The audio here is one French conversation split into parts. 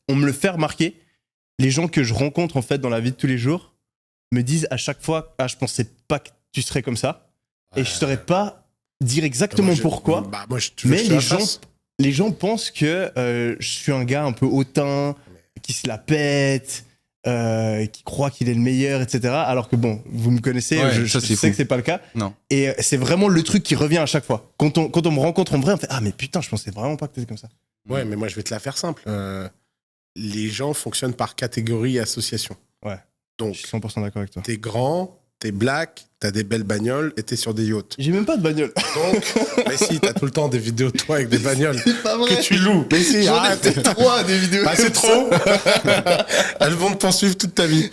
on me le fait remarquer. Les gens que je rencontre en fait dans la vie de tous les jours me disent à chaque fois je pensais pas que tu serais comme ça et je saurais pas dire exactement pourquoi. Mais les gens pensent que je suis un gars un peu hautain, qui se la pète, qui croit qu'il est le meilleur, etc. Alors que bon, vous me connaissez, je sais que c'est pas le cas. Non. Et c'est vraiment le truc qui revient à chaque fois. Quand on me rencontre en vrai, on fait ah mais putain, je pensais vraiment pas que t'étais comme ça. Ouais, mais moi je vais te la faire simple. Les gens fonctionnent par catégorie et association. Ouais. Donc, je suis 100% d'accord avec toi. T'es grand, t'es black, t'as des belles bagnoles et t'es sur des yachts. J'ai même pas de bagnole. Donc, mais si, t'as tout le temps des vidéos de toi avec des bagnoles que tu loues. Mais si, arrête. 3 des vidéos. Bah, c'est trop. Elles vont te poursuivre toute ta vie.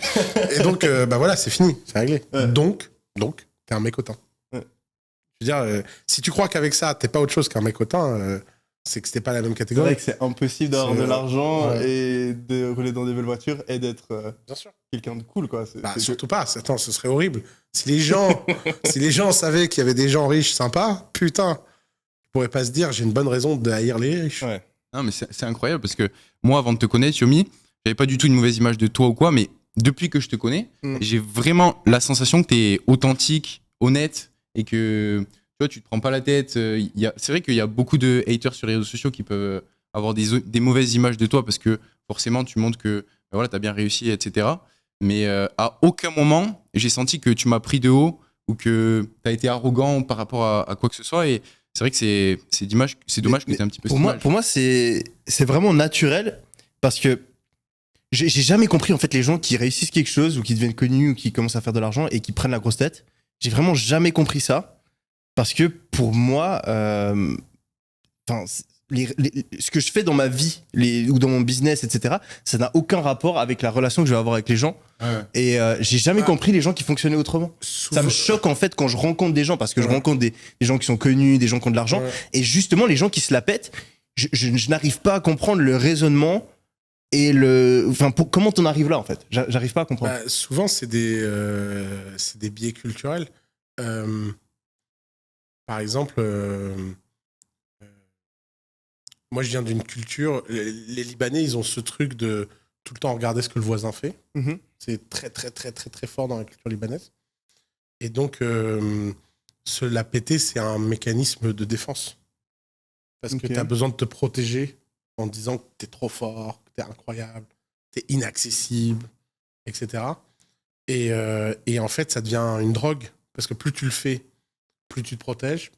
Et donc, voilà, c'est fini, c'est réglé. Ouais. Donc, t'es un mec hautain. Ouais. Je veux dire, si tu crois qu'avec ça, t'es pas autre chose qu'un mec hautain, c'est que c'était pas la même catégorie. C'est vrai que c'est impossible d'avoir de l'argent et de rouler dans des belles voitures et d'être quelqu'un de cool, quoi. Surtout pas. Attends, ce serait horrible. Si les gens savaient qu'il y avait des gens riches sympas, putain, ils pourraient pas se dire j'ai une bonne raison de haïr les riches. Ouais. Non, mais c'est incroyable parce que moi, avant de te connaître, Yomi, j'avais pas du tout une mauvaise image de toi ou quoi, mais depuis que je te connais, j'ai vraiment la sensation que t'es authentique, honnête et que tu vois, tu te prends pas la tête. C'est vrai qu'il y a beaucoup de haters sur les réseaux sociaux qui peuvent avoir des mauvaises images de toi parce que forcément, tu montres que voilà, tu as bien réussi, etc. Mais à aucun moment, j'ai senti que tu m'as pris de haut ou que tu as été arrogant par rapport à quoi que ce soit. Et c'est vrai que c'est dommage que tu aies un petit peu pour moi, c'est vraiment naturel parce que j'ai jamais compris en fait les gens qui réussissent quelque chose ou qui deviennent connus ou qui commencent à faire de l'argent et qui prennent la grosse tête. J'ai vraiment jamais compris ça. Parce que pour moi, ce que je fais dans ma vie ou dans mon business, etc., ça n'a aucun rapport avec la relation que je vais avoir avec les gens. Ouais. Et j'ai jamais compris les gens qui fonctionnaient autrement. Ça me choque en fait quand je rencontre des gens, parce que je rencontre des gens qui sont connus, des gens qui ont de l'argent. Ouais. Et justement, les gens qui se la pètent, je n'arrive pas à comprendre le raisonnement et comment on arrive là en fait. J'arrive pas à comprendre. Souvent, c'est des biais culturels. Par exemple, moi je viens d'une culture, les Libanais, ils ont ce truc de tout le temps regarder ce que le voisin fait. Mm-hmm. C'est très, très, très, très, très fort dans la culture libanaise. Et donc, se la péter, c'est un mécanisme de défense. Parce que tu as besoin de te protéger en disant que tu es trop fort, que tu es incroyable, tu es inaccessible, etc. Et en fait, ça devient une drogue. Parce que plus tu le fais, plus tu te protèges,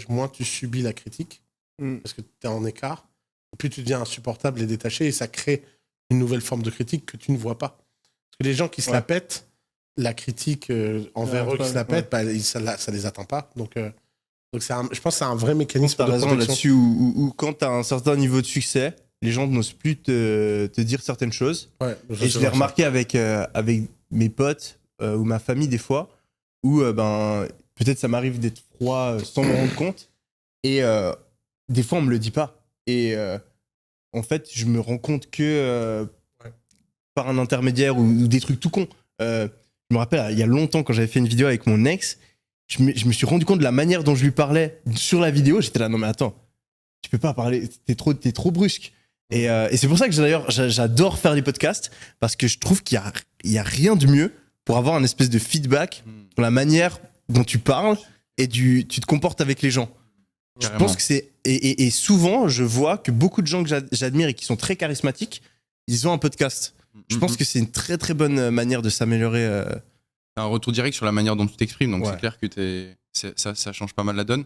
moins tu subis la critique, parce que tu es en écart, plus tu deviens insupportable et détaché, et ça crée une nouvelle forme de critique que tu ne vois pas. Parce que les gens qui se la pètent, la critique envers eux qui se la pètent, ça les atteint pas. Donc je pense que c'est un vrai mécanisme de protection. Là-dessus, où quand tu as un certain niveau de succès, les gens n'osent plus te dire certaines choses. Ouais, et je l'ai remarqué avec mes potes ou ma famille des fois, où peut-être ça m'arrive d'être froid sans me rendre compte. Et des fois, on me le dit pas. Et en fait, je me rends compte que par un intermédiaire ou des trucs tout cons. Je me rappelle, il y a longtemps, quand j'avais fait une vidéo avec mon ex, je me suis rendu compte de la manière dont je lui parlais sur la vidéo. J'étais là, non mais attends, tu peux pas parler, t'es trop brusque. Et c'est pour ça que d'ailleurs, j'adore faire des podcasts, parce que je trouve qu'il y a rien de mieux pour avoir un espèce de feedback sur la manière dont tu parles et tu te comportes avec les gens. Carrément. Je pense que c'est... Et souvent, je vois que beaucoup de gens que j'admire et qui sont très charismatiques, ils ont un podcast. Je pense que c'est une très très bonne manière de s'améliorer. Un retour direct sur la manière dont tu t'exprimes, donc c'est clair que ça change pas mal la donne.